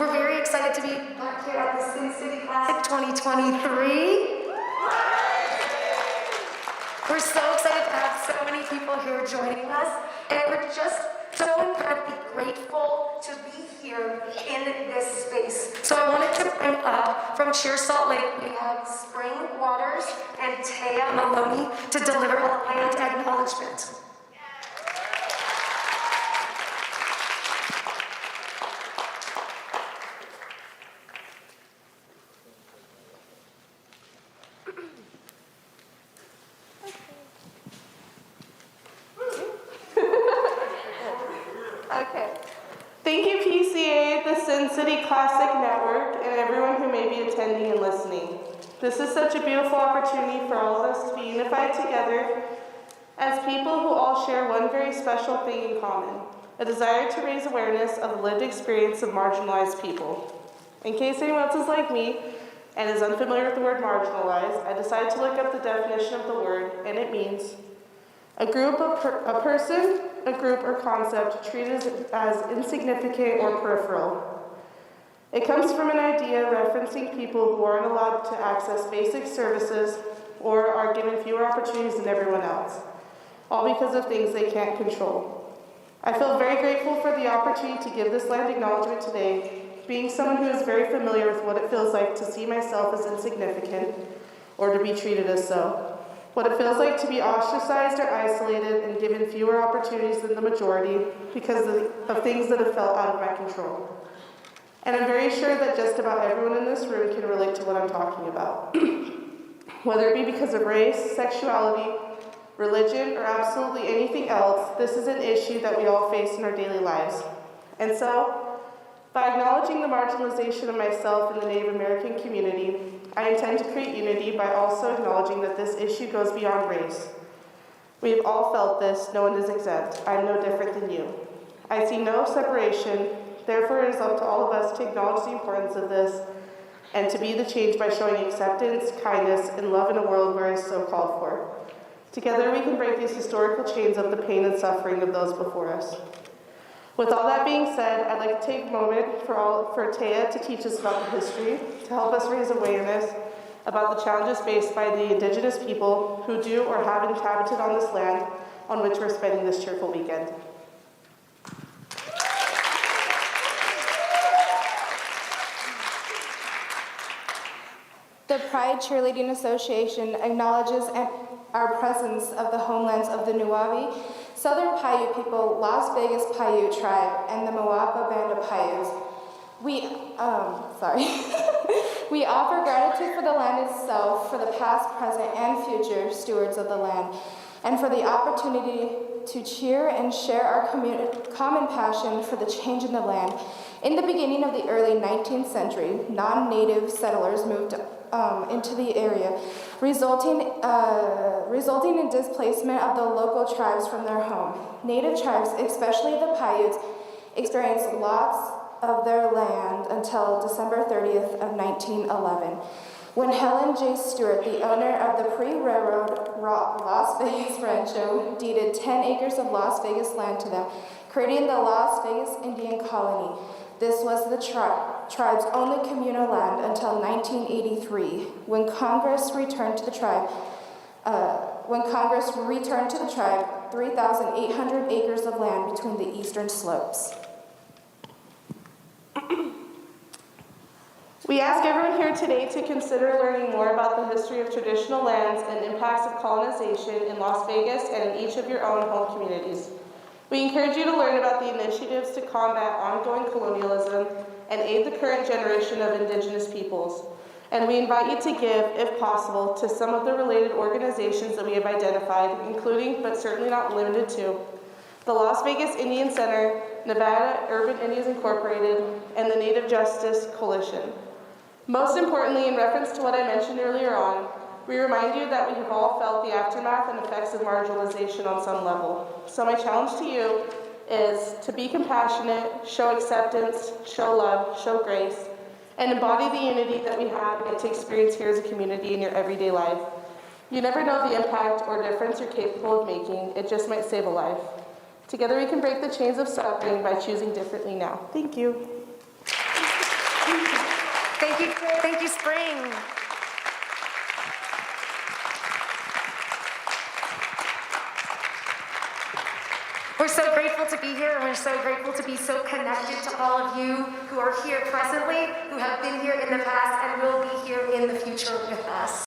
We're very excited to be back here at the Sin City Classic 2023. We're so excited to have so many people here joining us, and we're just so incredibly grateful to be here in this space. So I wanted to bring up from Cheer Salt Lake, we have Spring Waters and Taya Maloney to deliver a Land Acknowledgement. Okay. Thank you, PCA, the Sin City Classic Network, and everyone who may be attending and listening. This is such a beautiful opportunity for all of us to be unified together as people who all share one very special thing in common, a desire to raise awareness of the lived experience of marginalized people. In case anyone else is like me and is unfamiliar with the word marginalized, I decided to look up the definition of the word, and it means a group, a person, a group, or concept treated as insignificant or peripheral. It comes from an idea referencing people who aren't allowed to access basic services or are given fewer opportunities than everyone else, all because of things they can't control. I feel very grateful for the opportunity to give this land acknowledgement today, being someone who is very familiar with what it feels like to see myself as insignificant or to be treated as so. What it feels like to be ostracized or isolated and given fewer opportunities than the majority because of things that have felt out of my control. And I'm very sure that just about everyone in this room can relate to what I'm talking about. Whether it be because of race, sexuality, religion, or absolutely anything else, this is an issue that we all face in our daily lives. And so, by acknowledging the marginalization of myself and the Native American community, I intend to create unity by also acknowledging that this issue goes beyond race. We have all felt this, no one is exempt. I'm no different than you. I see no separation, therefore it is up to all of us to acknowledge the importance of this and to be the change by showing acceptance, kindness, and love in a world where it is so called for. Together we can break these historical chains of the pain and suffering of those before us. With all that being said, I'd like to take a moment for Taya to teach us about the history, to help us raise awareness about the challenges faced by the Indigenous people who do or have inhabited on this land on which we're spending this cheerful weekend. The Pride Cheerleading Association acknowledges our presence of the homelands of the Nuwuvi, Southern Paiute People, Las Vegas Paiute Tribe, and the Moapa Band of Paiutes. We offer gratitude for the land itself, for the past, present, and future stewards of the land, and for the opportunity to cheer and share our common passion for the change in the land. In the beginning of the early 19th century, non-native settlers moved into the area, resulting in displacement of the local tribes from their home. Native tribes, especially the Paiutes, experienced loss of their land until December 30th of 1911, when Helen J. Stewart, the owner of the pre-railroad Las Vegas Rancho, deeded 10 acres of Las Vegas land to them, creating the Las Vegas Indian Colony. This was the tribe's only communal land until 1983, when Congress returned to the tribe 3,800 acres of land between the eastern slopes. We ask everyone here today to consider learning more about the history of traditional lands and impacts of colonization in Las Vegas and in each of your own home communities. We encourage you to learn about the initiatives to combat ongoing colonialism and aid the current generation of Indigenous peoples. And we invite you to give, if possible, to some of the related organizations that we have identified, including, but certainly not limited to, the Las Vegas Indian Center, Nevada Urban Indians Incorporated, and the Native Justice Coalition. Most importantly, in reference to what I mentioned earlier on, we remind you that we have all felt the aftermath and effects of marginalization on some level. So my challenge to you is to be compassionate, show acceptance, show love, show grace, and embody the unity that we have and to experience here as a community in your everyday life. You never know the impact or difference you're capable of making. It just might save a life. Together we can break the chains of suffering by choosing differently now. Thank you. Thank you, Spring. We're so grateful to be here, and we're so grateful to be so connected to all of you who are here presently, who have been here in the past, and will be here in the future with us.